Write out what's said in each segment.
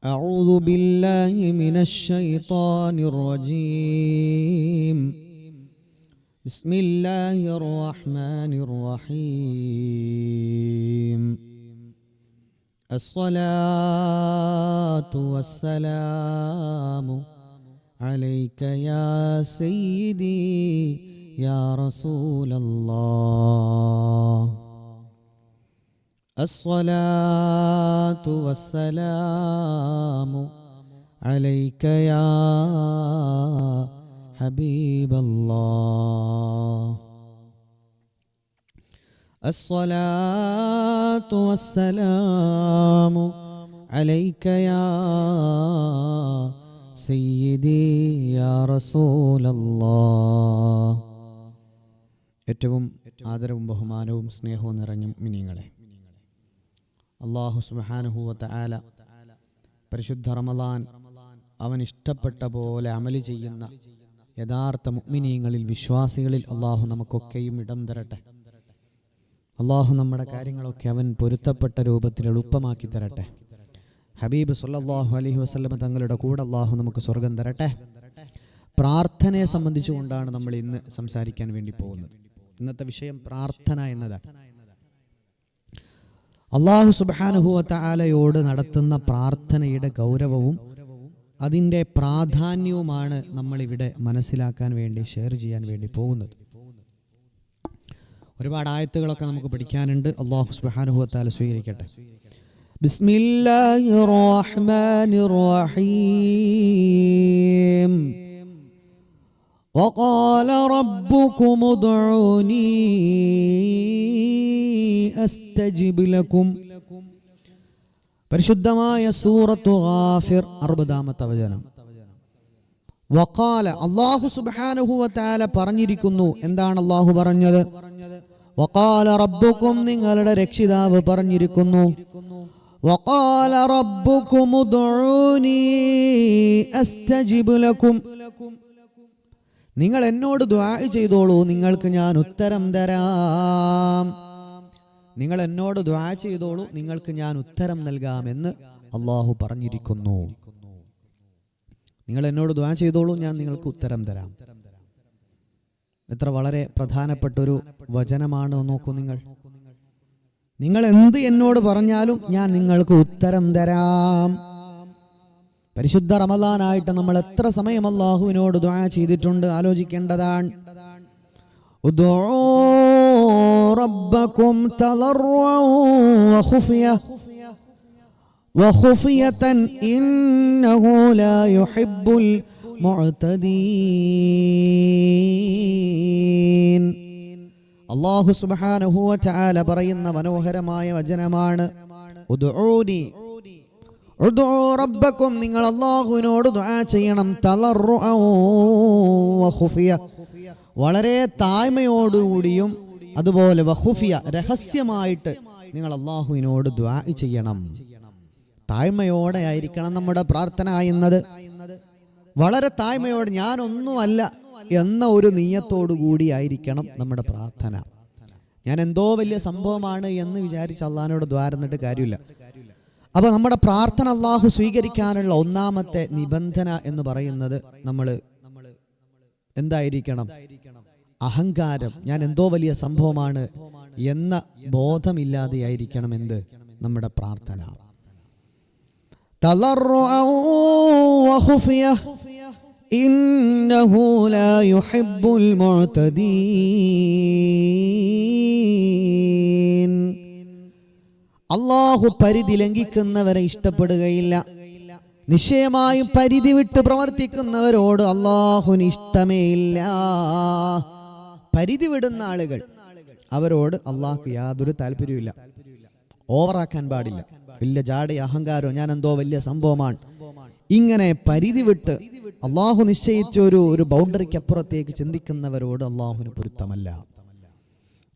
أعوذ بالله من الشيطان الرجيم. بسم الله الرحمن الرحيم. الصلاة والسلام عليك يا سيدي يا رسول الله. الصلاة والسلام عليك يا حبيب الله. الصلاة والسلام عليك يا سيدي يا رسول الله. ഏറ്റവും ആദരവും ബഹുമാനവും സ്നേഹവും നിറഞ്ഞ മുഅ്മിനീങ്ങളെ, അല്ലാഹു സുബ്ഹാനഹു വ തആല പരിശുദ്ധ റമളാൻ അവൻ ഇഷ്ടപ്പെട്ട പോലെ അമല് ചെയ്യുന്ന യഥാർത്ഥ മുഅ്മിനീങ്ങളിൽ, വിശ്വാസികളിൽ അല്ലാഹു നമുക്കൊക്കെയും ഇടം തരട്ടെ. അല്ലാഹു നമ്മുടെ കാര്യങ്ങളൊക്കെ അവൻ പൊരുത്തപ്പെട്ട രൂപത്തിൽ എളുപ്പമാക്കി തരട്ടെ. ഹബീബ് സല്ലല്ലാഹു അലൈഹി വസല്ലം തങ്ങളുടെ കൂടെ അല്ലാഹു നമുക്ക് സ്വർഗം തരട്ടെ. പ്രാർത്ഥനയെ സംബന്ധിച്ചുകൊണ്ടാണ് നമ്മൾ ഇന്ന് സംസാരിക്കാൻ വേണ്ടി പോകുന്നത്. ഇന്നത്തെ വിഷയം പ്രാർത്ഥന എന്നതാണ്. അല്ലാഹു സുബ്ഹാനഹു വ തആലയോട് നടത്തുന്ന പ്രാർത്ഥനയുടെ ഗൗരവവും അതിൻ്റെ പ്രാധാന്യവുമാണ് നമ്മളിവിടെ മനസ്സിലാക്കാൻ വേണ്ടി, ഷെയർ ചെയ്യാൻ വേണ്ടി പോകുന്നത്. ഒരുപാട് ആയത്തുകളൊക്കെ നമുക്ക് പഠിക്കാനുണ്ട്. അല്ലാഹു സുബ്ഹാനഹു വ തആല സ്വീകരിക്കട്ടെ. ബിസ്മില്ലാഹിർ റഹ്മാനിർ റഹീം. وقال ربكم ادعوني أستجب لكم. പരിശുദ്ധമായ സൂറത്തു ഗാഫിർ 60-ാമത്തെ വചനം. വഖാല, അല്ലാഹു സുബ്ഹാനഹു വ തആല പറഞ്ഞിരിക്കുന്നു. എന്താണ് അല്ലാഹു പറഞ്ഞത്? വഖാല റബ്ബുക്കും, നിങ്ങളുടെ രക്ഷിതാവ് പറഞ്ഞിരിക്കുന്നു. വഖാല റബ്ബുക്കും ഉദ്ഉനി അസ്തജിബ് ലക്കും. നിങ്ങൾ എന്നോട് ദുആ ചെയ്തോളൂ, നിങ്ങൾക്ക് ഞാൻ ഉത്തരം തരാം. നിങ്ങൾ എന്നോട് ദുആ ചെയ്തോളൂ, നിങ്ങൾക്ക് ഞാൻ ഉത്തരം നൽകാമെന്ന് അല്ലാഹു പറഞ്ഞിരിക്കുന്നു. നിങ്ങൾ എന്നോട് ദുആ ചെയ്തോളൂ, ഞാൻ നിങ്ങൾക്ക് ഉത്തരം തരാം. എത്ര വളരെ പ്രധാനപ്പെട്ടൊരു വചനമാണ് നോക്കൂ നിങ്ങൾ. നിങ്ങൾ എന്ത് എന്നോട് പറഞ്ഞാലും ഞാൻ നിങ്ങൾക്ക് ഉത്തരം തരാം. പരിശുദ്ധ റമളാനായിട്ട് നമ്മൾ എത്ര സമയം അല്ലാഹുവിനോട് ദുആ ചെയ്തിട്ടുണ്ട് ആലോചിക്കേണ്ടതാണ്. ഉദ്ഉ റബ്ബക്കും തളർറുഅൻ വഖുഫിയതൻ ഇന്നഹു ലാ യുഹിബ്ബുൽ മുഅ്തദീൻ. അല്ലാഹു സുബ്ഹാനഹു വ തആല പറയുന്ന മനോഹരമായ വചനമാണ് ഉദ്ഉനി. ഉദ്ഉ റബ്ബക്കും, നിങ്ങൾ അല്ലാഹുവിനോട് ദുആ ചെയ്യണം. തളർറുഅൻ വഖുഫിയ, വളരെ താഴ്മയോടുകൂടിയും അതുപോലെ വഖുഫിയ, രഹസ്യമായിട്ട് നിങ്ങൾ അല്ലാഹുവിനോട് ദുആ ചെയ്യണം. താഴ്മയോടെ ആയിരിക്കണം നമ്മുടെ പ്രാർത്ഥന എന്നത്. വളരെ താഴ്മയോടെ, ഞാനൊന്നുമല്ല എന്ന ഒരു നിയ്യത്തോടു കൂടി ആയിരിക്കണം നമ്മുടെ പ്രാർത്ഥന. ഞാൻ എന്തോ വലിയ സംഭവമാണ് എന്ന് വിചാരിച്ച് അല്ലാഹുവിനോട് ദുആ ചെയ്തിട്ട് കാര്യമില്ല. അപ്പോൾ നമ്മുടെ പ്രാർത്ഥന അല്ലാഹു സ്വീകരിക്കാനുള്ള ഒന്നാമത്തെ നിബന്ധന എന്ന് പറയുന്നത് നമ്മൾ എന്തായിരിക്കണം? അഹങ്കാരം, ഞാൻ എന്തോ വലിയ സംഭവമാണ് എന്ന ബോധമില്ലാതെ ആയിരിക്കണം എന്ത് നമ്മുടെ പ്രാർത്ഥന. തളർറുഅൻ വഖുഫിയ ഇന്നഹു ലാ യുഹിബ്ബുൽ മുഅ്തദീൻ. അല്ലാഹു പരിധി ലംഘിക്കുന്നവരെ ഇഷ്ടപ്പെടുകയില്ല. നിശ്ചയമായും പരിധി വിട്ട് പ്രവർത്തിക്കുന്നവരോട് അല്ലാഹുവിന് ഇഷ്ടമേ ഇല്ല. പരിധി വിടുന്ന ആളുകൾ, അവരോട് അല്ലാഹുക്ക് യാതൊരു താല്പര്യമില്ല. ഓവറാക്കാൻ പാടില്ല. വലിയ ജാടി അഹങ്കാരോ, ഞാൻ എന്തോ വലിയ സംഭവമാണ്, ഇങ്ങനെ പരിധി വിട്ട് അല്ലാഹു നിശ്ചയിച്ച ഒരു ബൗണ്ടറിക്ക് അപ്പുറത്തേക്ക് ചിന്തിക്കുന്നവരോട് അല്ലാഹുവിന് പൊരുത്തമല്ല.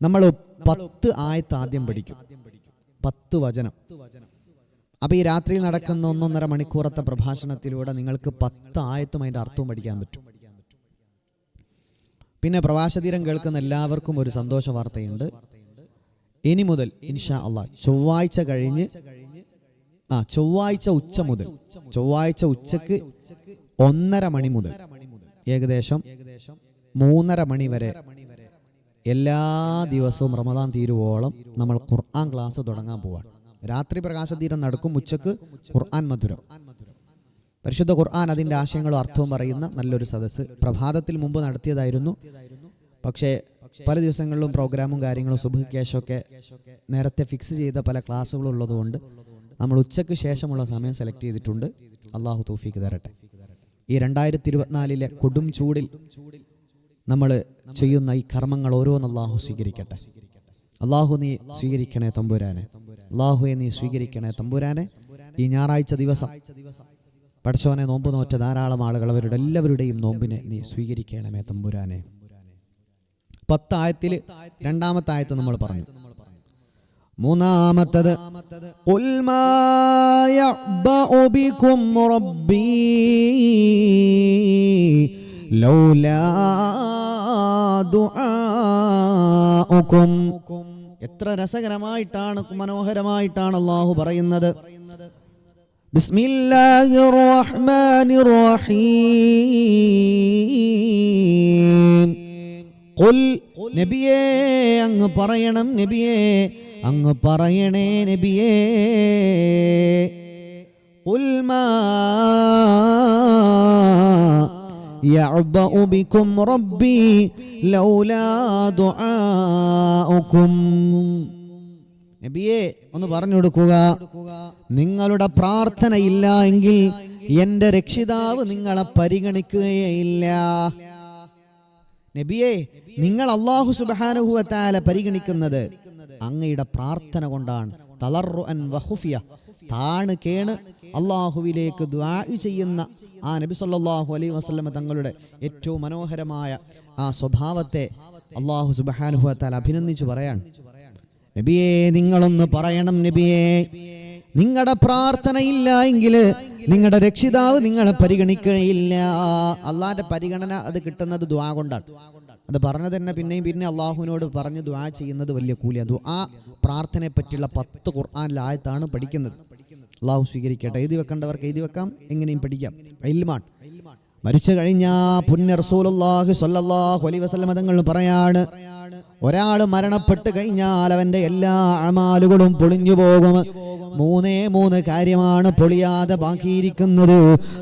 നമ്മൾ 10 ആയത്ത് ആദ്യം പഠിക്കും, 10 വചനം. അപ്പൊ ഈ രാത്രിയിൽ നടക്കുന്ന 1.5 മണിക്കൂറത്തെ പ്രഭാഷണത്തിലൂടെ നിങ്ങൾക്ക് 10 ആയത്തും അതിന്റെ അർത്ഥവും പഠിക്കാൻ പറ്റും. പിന്നെ പ്രവാസതീരം കേൾക്കുന്ന എല്ലാവർക്കും ഒരു സന്തോഷ വാർത്തയുണ്ട്. ഇനി മുതൽ ഇൻഷാ അല്ലാഹ് ചൊവ്വാഴ്ച കഴിഞ്ഞ് ചൊവ്വാഴ്ച ഉച്ച മുതൽ, ചൊവ്വാഴ്ച ഉച്ചക്ക് 1:30 മണി മുതൽ ഏകദേശം 3:30 മണി വരെ എല്ലാ ദിവസവും റമദാൻ തീരുവോളം നമ്മൾ ഖുർആൻ ക്ലാസ് തുടങ്ങാൻ പോവാണ്. രാത്രി പ്രകാശതീരം നടക്കും, ഉച്ചക്ക് ഖുർആൻ മധുരം, പരിശുദ്ധ ഖുർആൻ അതിൻ്റെ ആശയങ്ങളും അർത്ഥവും പറയുന്ന നല്ലൊരു സദസ്സ് പ്രഭാതത്തിൽ മുമ്പ് നടത്തിയതായിരുന്നു. പക്ഷേ പല ദിവസങ്ങളിലും പ്രോഗ്രാമും കാര്യങ്ങളും സുബ്ഹിക്ക് ശേഷമൊക്കെ നേരത്തെ ഫിക്സ് ചെയ്ത പല ക്ലാസ്സുകളും ഉള്ളതുകൊണ്ട് നമ്മൾ ഉച്ചയ്ക്ക് ശേഷമുള്ള സമയം സെലക്ട് ചെയ്തിട്ടുണ്ട്. അള്ളാഹു തൗഫീക്ക് തരട്ടെ. ഈ 2024 കൊടും ചൂടിൽ നമ്മൾ ചെയ്യുന്ന ഈ കർമ്മങ്ങൾ ഓരോന്ന് അള്ളാഹു സ്വീകരിക്കട്ടെ. അള്ളാഹു നീ സ്വീകരിക്കണേ തമ്പുരാനെ, അള്ളാഹുവെ നീ സ്വീകരിക്കണേ തമ്പുരാനെ. ഈ ഞായറാഴ്ച ദിവസം പടച്ചോനെ നോമ്പ് നോറ്റ ധാരാളം ആളുകൾ, അവരുടെ എല്ലാവരുടെയും നോമ്പിനെ നീ സ്വീകരിക്കണമേ തമ്പുരാനെ. 10 ആയത്തിൽ 2-ാമത്തെ ആയത്ത് നമ്മൾ പറഞ്ഞു. 3-ാമത്തത് ഖുൽ മാ യഅ്ബഉ ബികും റബ്ബീ ലൗലാ ദുആഉകും. എത്ര രസകരമായിട്ടാണ്, മനോഹരമായിട്ടാണ് അല്ലാഹു പറയുന്നത്. ബിസ്മില്ലാഹിർ റഹ്മാനിർ റഹീം. ഖുൽ, നബിയേ അങ്ങ് പറയണം, നബിയേ അങ്ങ് പറയണേ നബിയേ. ഖുൽ മാ യഅ്ബഉ ബികും റബ്ബി ലൗലാ ദുആഉകും. നബിയേ ഒന്ന് പറഞ്ഞു കൊടുക്കുക, നിങ്ങളുടെ പ്രാർത്ഥന ഇല്ല എങ്കിൽ എൻ്റെ രക്ഷിതാവ് നിങ്ങളെ പരിഗണിക്കുകയില്ല. നബിയേ, നിങ്ങൾ അല്ലാഹു സുബ്ഹാനഹു വ തആല പരിഗണിക്കുന്നത് അങ്ങയുടെ പ്രാർത്ഥന കൊണ്ടാണ്. തളർറുഅൻ വഖുഫിയ, താണ് കേണ് അള്ളാഹുവിലേക്ക് ദുആ ചെയ്യുന്ന ആ നബി സല്ലല്ലാഹു അലൈഹി വസല്ലം തങ്ങളുടെ ഏറ്റവും മനോഹരമായ ആ സ്വഭാവത്തെ അല്ലാഹു സുബ്ഹാനഹു വ തആല അഭിനന്ദിച്ചു പറയാണ്. നബിയേ നിങ്ങളൊന്ന് പറയണം, നബിയേ നിങ്ങളുടെ പ്രാർത്ഥന ഇല്ല എങ്കിൽ നിങ്ങളുടെ രക്ഷിതാവ് നിങ്ങളെ പരിഗണിക്കുകയില്ല. അള്ളാഹിന്റെ പരിഗണന അത് കിട്ടുന്നത് ദുആ കൊണ്ടാണ്. അത് പറഞ്ഞു തന്നെ പിന്നെ അള്ളാഹുവിനോട് പറഞ്ഞ് ദുആ ചെയ്യുന്നത് വലിയ കൂലിയ. ദുആ പ്രാർത്ഥനയെ പറ്റിയുള്ള 10 ഖുർആനിലെ ആയത്താണ് പഠിക്കുന്നത്. അള്ളാഹു സ്വീകരിക്കട്ടെ. എഴുതി വെക്കേണ്ടവർക്ക് എഴുതി വെക്കാം, എങ്ങനെയും പഠിക്കാം. ഇൽമാണ്. മരിച്ചു കഴിഞ്ഞ പുണ്യ റസൂലുള്ളാഹി സ്വല്ലല്ലാഹു അലൈഹി വസല്ലം തങ്ങൾ പറയാണ്, ഒരാൾ മരണപ്പെട്ട് കഴിഞ്ഞാൽ അവന്റെ എല്ലാ അമാലുകളും പൊളിഞ്ഞു പോകും. 3 കാര്യമാണ് പൊളിയാതെ ബാക്കിയിരിക്കുന്നത്.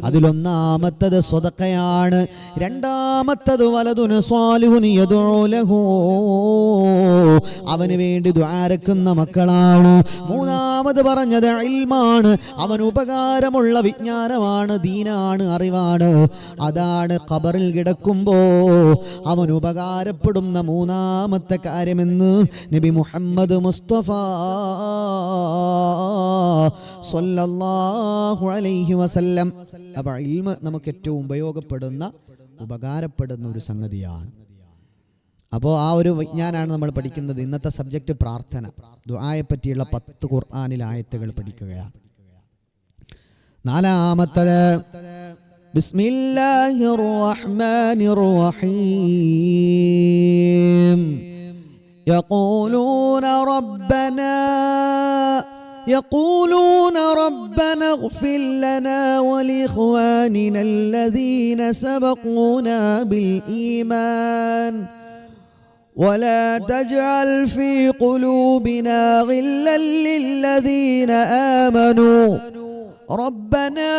അതിലൊന്നാമത്തത് സ്വതക്കയാണ്, രണ്ടാമത്തത് വലതുന് സ്വാലിഹുൻ യദഉ ലഹു, അവന് വേണ്ടി ദുആരക്കുന്ന മക്കളാണ്. മൂന്നാമത് പറഞ്ഞത് ഇൽമാണ്, അവന് ഉപകാരമുള്ള വിജ്ഞാനമാണ്, ദീനാണ്, അറിവാണ്. അതാണ് ഖബറിൽ കിടക്കുമ്പോ അവൻ ഉപകാരപ്പെടുന്ന മൂന്നാമത്തെ കാര്യമെന്ന് നബി മുഹമ്മദ് മുസ്തഫ സ്വല്ലല്ലാഹു അലൈഹി വസല്ലം. അപ്പോൾ ഇൽമ് നമുക്ക് ഏറ്റവും ഉപകാരപ്പെടുന്ന ഒരു സംഗതിയാണ്. അപ്പോൾ ആ ഒരു വിജ്ഞാനാണ് നമ്മൾ പഠിക്കുന്നത്. ഇന്നത്തെ സബ്ജക്റ്റ് പ്രാർത്ഥന, ദുആയെ പറ്റിയുള്ള 10 ഖുർആനിലെ ആയത്തുകൾ പഠിക്കുകയാണ്. 4-ാമത്തത് ബിസ്മില്ലാഹിർ റഹ്മാനിർ റഹീം. يقولون ربنا اغفر لنا ولإخواننا الذين سبقونا بالإيمان ولا تجعل في قلوبنا غلا للذين آمنوا ربنا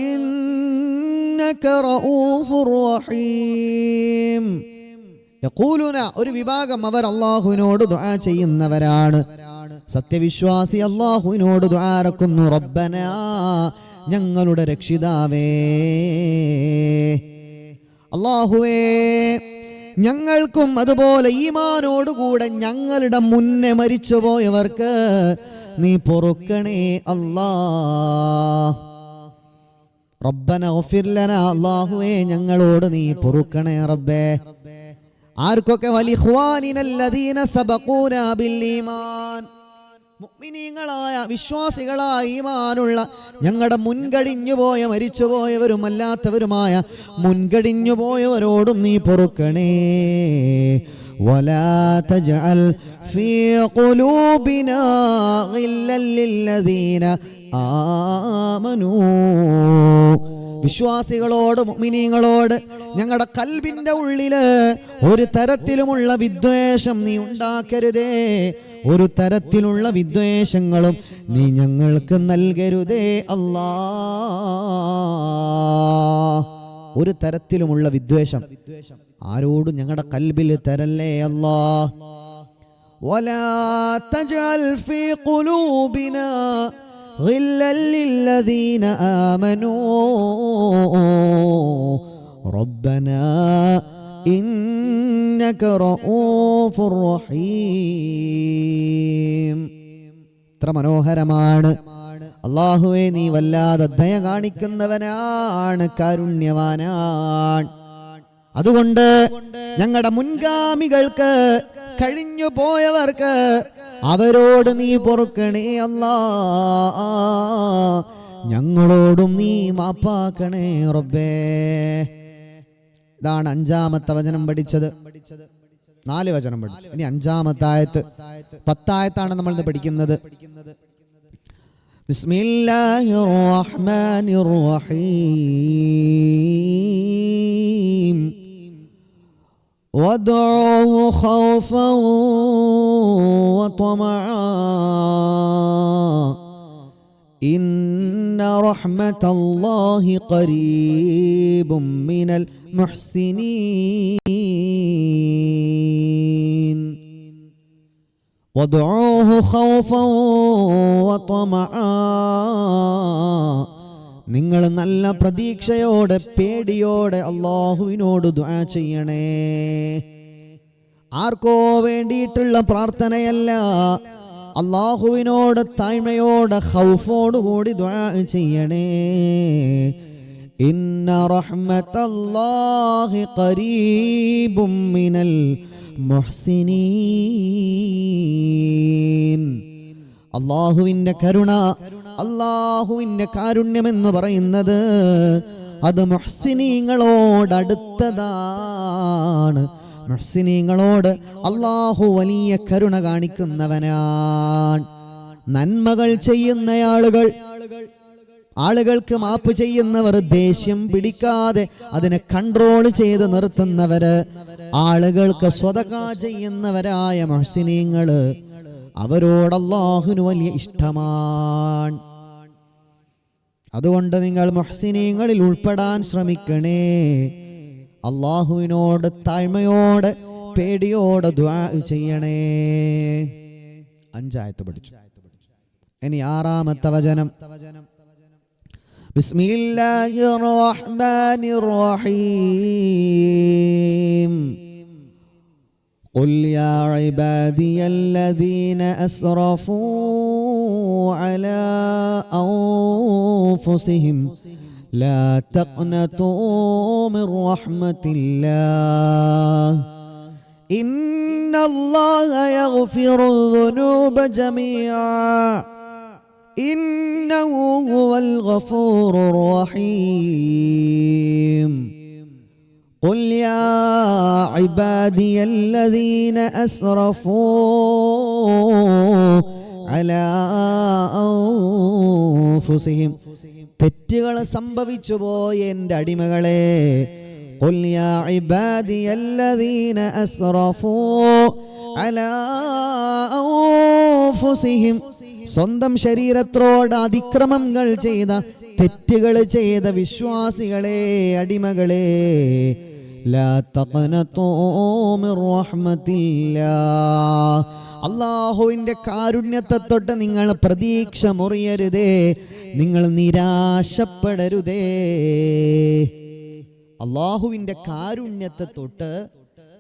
إنك رؤوف رحيم. യഖൂലുന, ഒരു വിഭാഗം അവർ അല്ലാഹുവിനോട് ദുആ ചെയ്യുന്നവരാണ്. സത്യവിശ്വാസി അല്ലാഹുവിനോട് ദുആ ഇറക്കുന്നു, റബ്ബനാ, ഞങ്ങളുടെ രക്ഷിതാവേ, അല്ലാഹുവേ, ഞങ്ങൾക്കും അതുപോലെ ഈമാനോടുകൂടെ ഞങ്ങളുടെ മുന്നേ മരിച്ചുപോയവർക്ക് നീ പൊറുക്കണേ അല്ലാ. റബ്ബന ഗഫിർ ലനാ, അല്ലാഹുവേ ഞങ്ങളോട് നീ പൊറുക്കണേ റബ്ബേ. ആർക്കൊക്കെ? വലിഖ്വാനിനല്ലദീന സബഖൂനാ ബിൽ ഈമാൻ, മുഅ്മിനീങ്ങളായ വിശ്വാസികളായ ഈമാനുള്ള ഞങ്ങളുടെ മുൻകഴിഞ്ഞുപോയ മരിച്ചുപോയവരും അല്ലാത്തവരുമായ മുൻകഴിഞ്ഞുപോയവരോടും നീ പൊറുക്കണേ. ولا تجعل في قلوبنا غلا للذين آمنوا. വിശ്വാസികളോട് മുഅ്മിനീങ്ങളോട് ഞങ്ങളുടെ കൽബിന്റെ ഉള്ളില് ഒരു തരത്തിലുമുള്ള വിദ്വേഷം നീ ഉണ്ടാക്കരുതേ, ഒരു തരത്തിലുള്ള വിദ്വേഷങ്ങളും നീ ഞങ്ങൾക്ക് നൽകരുതേ അല്ലാ. ഒരു തരത്തിലുമുള്ള വിദ്വേഷം ആരോടും ഞങ്ങളുടെ കൽബിൽ തരല്ലേ അല്ലാ. വലാ തജഅൽ ഫീ ഖുലൂബിനാ غلا للذين آمنوا ربنا إنك رؤوف رحيم. ഇത്ര മനോഹരമാണ്. അല്ലാഹുവേ, നീ വല്ലാതെ ദയ കാണിക്കുന്നവനാണ്, കാരുണ്യവാനാണ്. അതുകൊണ്ട് ഞങ്ങളുടെ മുൻഗാമികൾക്ക്, കഴിഞ്ഞു പോയവർക്ക് അവരോട് നീ പൊറുക്കണേ അല്ലാ. ഞങ്ങളോടും നീ മാപ്പാക്കണേ റബ്ബേ. ഇതാണ് 5-ാമത്തെ വചനം പഠിച്ചത്. 4 വചനം പഠിച്ചു. ഇനി 5-ാമത്തെ ആയത്ത്, 10 ആയത്താണ് നമ്മൾ ഇന്ന് പഠിക്കുന്നത്. ബിസ്മില്ലാഹിർ റഹ്മാനിർ റഹീം. وادعوه خوفا وطمعا إن رحمة الله قريب من المحسنين. وادعوه خوفا وطمعا. നിങ്ങൾ നല്ല പ്രതീക്ഷയോടെ, പേടിയോടെ അല്ലാഹുവിനോട് ദുആ ചെയ്യണേ. ആർക്കോ വേണ്ടിയിട്ടുള്ള പ്രാർത്ഥനയല്ല, അല്ലാഹുവിനോട് താഴ്മയോടെ, ഖൗഫോടുകൂടി ദുആ ചെയ്യണേ. ഇന്ന റഹ്മത്തല്ലാഹി ഖരീബും മിനൽ മുഹ്സിനീൻ. അല്ലാഹുവിൻ്റെ കരുണ, അല്ലാഹുവിൻ്റെ കാരുണ്യമെന്ന് പറയുന്നത് അത് മുഹ്സിനീങ്ങളോട് അടുത്തതാണ്. മുഹ്സിനീങ്ങളോട് അല്ലാഹു വലിയ കരുണ കാണിക്കുന്നവനാണ്. നന്മകൾ ചെയ്യുന്ന ആളുകൾക്ക് മാപ്പ് ചെയ്യുന്നവർ, ദേഷ്യം പിടിക്കാതെ അതിനെ കൺട്രോൾ ചെയ്ത് നിർത്തുന്നവര്, ആളുകൾക്ക് സ്വതക ചെയ്യുന്നവരായ മുഹ്സിനീങ്ങള്, അവരോട് അല്ലാഹുവിന് വലിയ ഇഷ്ടമാണ്. അതുകൊണ്ട് നിങ്ങൾ മുഹ്സിനീങ്ങളിൽ ഉൾപ്പെടാൻ ശ്രമിക്കണേ. അല്ലാഹുവിനോട് താഴ്മയോടെ, പേടിയോടെ ദുആ ചെയ്യണേ. 5 ആയത്ത് പഠിച്ചു. ഇനി 6-ാമത്തെ വചനം. ബിസ്മില്ലാഹിർ റഹ്മാനിർ റഹീം. قل يا عبادي الذين أسرفوا على أنفسهم لا تقنطوا من رحمة الله إن الله يغفر الذنوب جميعا إنه هو الغفور الرحيم. قل يا عبادي الذين أسرفوا على أنفسهم. തെറ്റുകൾ സംഭവിച്ചു പോയ എൻ്റെ അടിമകളെ, قل يا عبادي الذين أسرفوا على أنفسهم. സ്വന്തം ശരീരത്തോട് അതിക്രമങ്ങൾ ചെയ്ത, തെറ്റുകൾ ചെയ്ത വിശ്വാസികളെ, അടിമകളെ, لا تقنطوا من رحمة الله. അല്ലാഹുവിൻ്റെ കാരുണ്യത്തെ തൊട്ട് നിങ്ങൾ പ്രതീക്ഷ മുറിയരുതേ, നിങ്ങൾ നിരാശപ്പെടരുതേ. അല്ലാഹുവിൻ്റെ കാരുണ്യത്തെ തൊട്ട്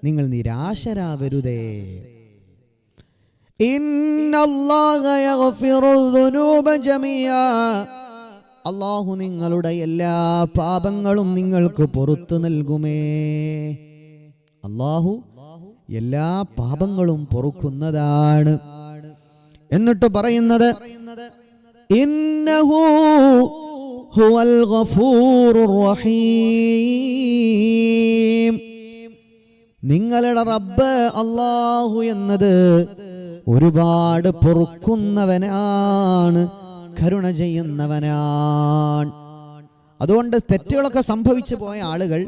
നിങ്ങൾ നിരാശരാവരുതേ. ഇന്നല്ലാഹ യഗ്ഫിറുൽ ദുനൂബ ജമീഅ. അല്ലാഹു നിങ്ങളുടെ എല്ലാ പാപങ്ങളും നിങ്ങൾക്ക് പുറത്തു നൽകുമേ. അല്ലാഹു എല്ലാ പാപങ്ങളും പൊറുക്കുന്നതാണ്. എന്നിട്ട് പറയുന്നത് ഇന്നഹു ഹുവൽ ഗഫൂറുർ റഹീം. നിങ്ങളുടെ റബ്ബ് അല്ലാഹു എന്നത് ഒരുപാട് പൊറുക്കുന്നവനാണ്, കരുണ ചെയ്യുന്നവനാണ്. അതുകൊണ്ട് തെറ്റുകളൊക്കെ സംഭവിച്ചു പോയ ആളുകൾ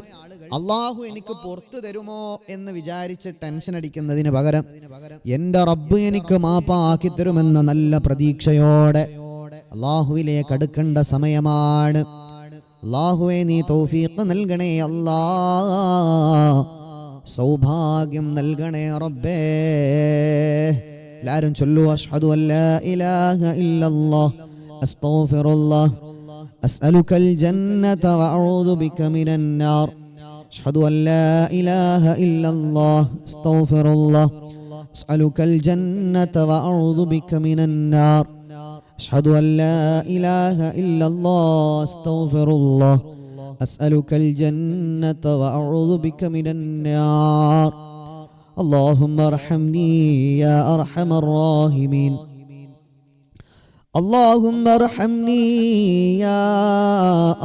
അള്ളാഹു എനിക്ക് പുറത്തു തരുമോ എന്ന് വിചാരിച്ച് ടെൻഷൻ അടിക്കുന്നതിന് പകരം എൻ്റെ റബ്ബ് എനിക്ക് മാപ്പാക്കി തരുമെന്ന നല്ല പ്രതീക്ഷയോടെ അള്ളാഹുവിലേക്ക് അടുക്കേണ്ട സമയമാണ്. അള്ളാഹുവേ നീ തൗഫീഖ് നൽകണേ അല്ലാ, സൗഭാഗ്യം നൽകണേ റബ്ബേ. എല്ലാവരും ചൊല്ലു, അഷ്ഹദു അല്ലാ ഇലാഹ ഇല്ലല്ലാഹ് അസ്തഗ്ഫിറുല്ലാഹ് അസ്അലുകൽ ജന്നത വഅഊദു ബിക മിനൻ നാർ. അഷ്ഹദു അല്ലാ ഇലാഹ ഇല്ലല്ലാഹ് അസ്തഗ്ഫിറുല്ലാഹ് അസ്അലുകൽ ജന്നത വഅഊദു ബിക മിനൻ നാർ. അഷ്ഹദു അല്ലാ ഇലാഹ ഇല്ലല്ലാഹ് അസ്തഗ്ഫിറുല്ലാഹ് അസ്അലുകൽ ജന്നത വഅഊദു ബിക മിനൻ നാർ. اللهم ارحمني يا أرحم الراحمين. اللهم ارحمني يا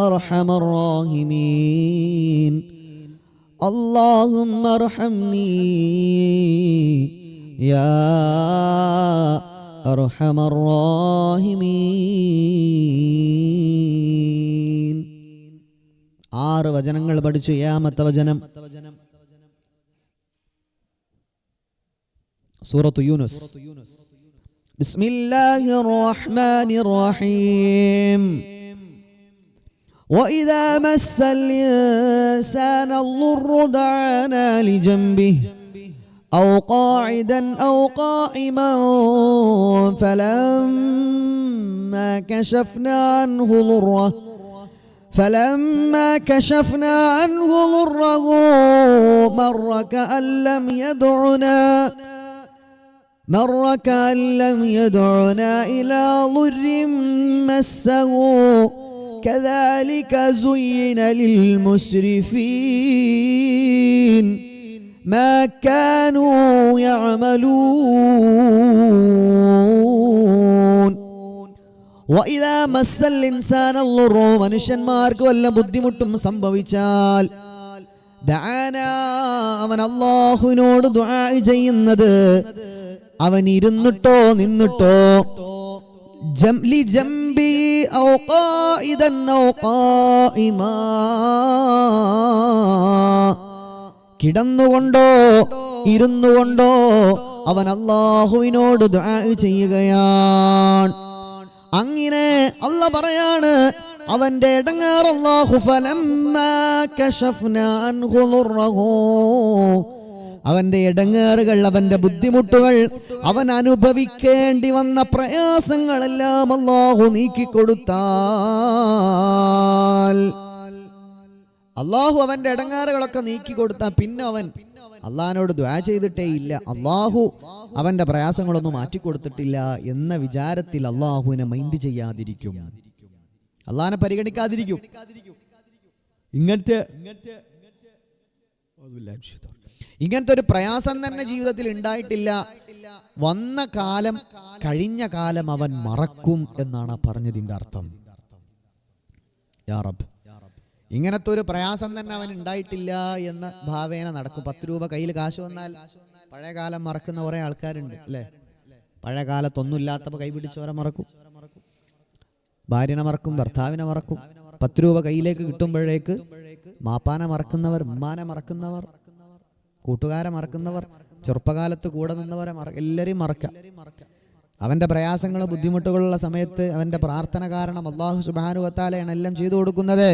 أرحم الراحمين. اللهم ارحمني يا أرحم الراحمين. 6 വചനങ്ങൾ പഠിച്ചു. ഏഴാമത്തെ വചനം സൂറത്തു യൂനുസ്. ബിസ്മില്ലാഹിർ റഹ്മാനിർ റഹീം. وإذا مس الإنسان الضر دعانا لجنبه أو قاعدا أو قائما فلما كشفنا عنه ضره مر كأن لم يدعنا إلى ضر مسه كذلك زين للمسرفين ما كانوا يعملون. وإذا مس الإنسان الضر മനുഷ്യന്മാർക്ക് വല്ല ബുദ്ധിമുട്ടും സംഭവിച്ചാൽ ദഅാനാ അവൻ അല്ലാഹുവിനോട് ദുആ ചെയ്യുന്നത് അവൻ ഇരുന്നിട്ടോ നിന്നിട്ടോ ജംലി ജംബി ഔ ഖായിദൻ ഔ ഖായിമാ കിടന്നുകൊണ്ടോ ഇരുന്നുകൊണ്ടോ അവൻ അല്ലാഹുവിനോട് ദുആ ചെയ്യുകയാണ്. അങ്ങനെ അല്ലാഹ് പറയാണ് അവന്റെ ഇടങ്ങേറ് അല്ലാഹു ഫലമ്മാ കശഫ്നാ അൻഹു ളുറഹു അവന്റെ ഇടങ്ങേറുകൾ അവന്റെ ബുദ്ധിമുട്ടുകൾ അവൻ അനുഭവിക്കേണ്ടി വന്ന പ്രയാസങ്ങളെല്ലാം അല്ലാഹു നീക്കിക്കൊടുത്താൽ അല്ലാഹു അവന്റെ ഇടങ്ങേറുകളൊക്കെ നീക്കിക്കൊടുത്താൽ പിന്നെ അവൻ അള്ളാഹിനോട് ദുആ ചെയ്തിട്ടേ ഇല്ല, അള്ളാഹു അവന്റെ പ്രയാസങ്ങളൊന്നും മാറ്റിക്കൊടുത്തിട്ടില്ല എന്ന വിചാരത്തിൽ അള്ളാഹുവിനെ മൈൻഡ് ചെയ്യാതിരിക്കും, അള്ളാഹിനെ പരിഗണിക്കാതിരിക്കും. ഇങ്ങനത്തെ ഒരു പ്രയാസം തന്നെ ജീവിതത്തിൽ ഉണ്ടായിട്ടില്ല. വന്ന കാലം കഴിഞ്ഞ കാലം അവൻ മറക്കും എന്നാണ് പറഞ്ഞതിന്റെ അർത്ഥം. യാ റബ്ബ്, ഇങ്ങനത്തെ ഒരു പ്രയാസം തന്നെ അവൻ ഉണ്ടായിട്ടില്ല എന്ന ഭാവേന നടക്കും. 10 രൂപ കയ്യിൽ കാശ് വന്നാൽ പഴയ കാലം മറക്കുന്ന കുറെ ആൾക്കാരുണ്ട് അല്ലേ? പഴയ കാലത്തൊന്നുമില്ലാത്തപ്പോൾ കൈപിടിച്ചവരെ മറക്കും, ഭാര്യനെ മറക്കും, ഭർത്താവിനെ മറക്കും. 10 രൂപ കയ്യിലേക്ക് കിട്ടുമ്പോഴേക്ക് മാപ്പാനെ മറക്കുന്നവർ, ഉമ്മാനെ മറക്കുന്നവർ, കൂട്ടുകാരെ മറക്കുന്നവർ, ചെറുപ്പകാലത്ത് കൂടെ നിന്നവരെ എല്ലാവരെയും മറക്കാം. അവന്റെ പ്രയാസങ്ങൾ ബുദ്ധിമുട്ടുകളുള്ള സമയത്ത് അവന്റെ പ്രാർത്ഥന കാരണം അല്ലാഹു സുബ്ഹാനഹു വ തആലയാണ് എല്ലാം ചെയ്തു കൊടുക്കുന്നത്.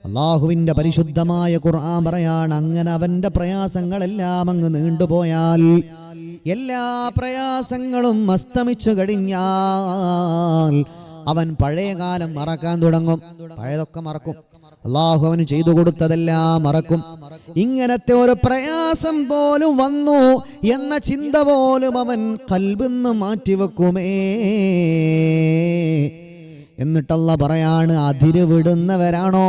അല്ലാഹുവിന്റെ പരിശുദ്ധമായ ഖുർആൻ പറയാണ്, അങ്ങനെ അവന്റെ പ്രയാസങ്ങളെല്ലാം അങ്ങ് നീണ്ടുപോയാൽ, എല്ലാ പ്രയാസങ്ങളും അസ്തമിച്ചു കഴിഞ്ഞാൽ അവൻ പഴയ കാലം മറക്കാൻ തുടങ്ങും. പഴയതൊക്കെ മറക്കും, അല്ലാഹു അവന് ചെയ്തു കൊടുത്തതെല്ലാം മറക്കും. ഇങ്ങനത്തെ ഒരു പ്രയാസം പോലും വന്നു എന്ന ചിന്ത പോലും അവൻ ഖൽബിന്ന് മാറ്റിവെക്കുമേ. എന്നിട്ടല്ല പറയാണ്, അതിരുവിടുന്നവരാണോ?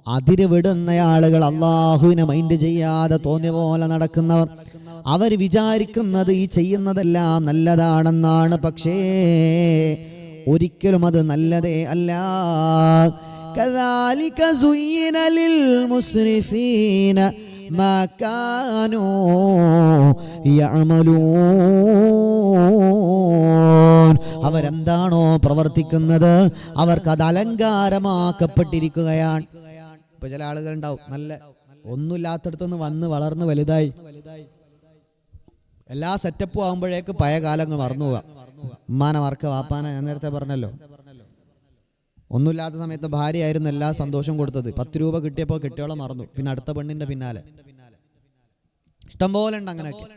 അതിരുവിടുന്ന ആളുകൾ, അല്ലാഹുവിനെ മൈൻഡ് ചെയ്യാതെ തോന്നിയ പോലെ നടക്കുന്നവർ, അവർ വിചാരിക്കുന്നത് ഈ ചെയ്യുന്നതെല്ലാം നല്ലതാണെന്നാണ്. പക്ഷേ ഒരിക്കലും അത് നല്ലതേ അല്ല. കദാലിക സുയ്യിന ലിൽ മുസ്രിഫീന മാ കാനൂ യഅമലൂൻ. അവരെന്താണോ പ്രവർത്തിക്കുന്നത് അവർക്കത് അലങ്കാരമാക്കപ്പെട്ടിരിക്കുകയാണ്. ഇപ്പൊ ചില ആളുകൾ ഉണ്ടാവും, നല്ല ഒന്നുമില്ലാത്തടത്തുനിന്ന് വന്ന് വളർന്ന് വലുതായി എല്ലാ സെറ്റപ്പും ആകുമ്പോഴേക്ക് പഴയ കാലങ്ങൾ മറന്നു പോവുക. ഉമ്മാനെ മറക്കുക, വാപ്പാനെ ഞാൻ നേരത്തെ പറഞ്ഞല്ലോ. ഒന്നുമില്ലാത്ത സമയത്ത് ഭാര്യയായിരുന്നു എല്ലാ സന്തോഷം കൊടുത്തത്. 10 രൂപ കിട്ടിയപ്പോൾ കെട്ടിയോളം മറന്നു, പിന്നെ അടുത്ത പെണ്ണിന്റെ പിന്നാലെ. ഇഷ്ടംപോലെ ഉണ്ട് അങ്ങനെയൊക്കെ.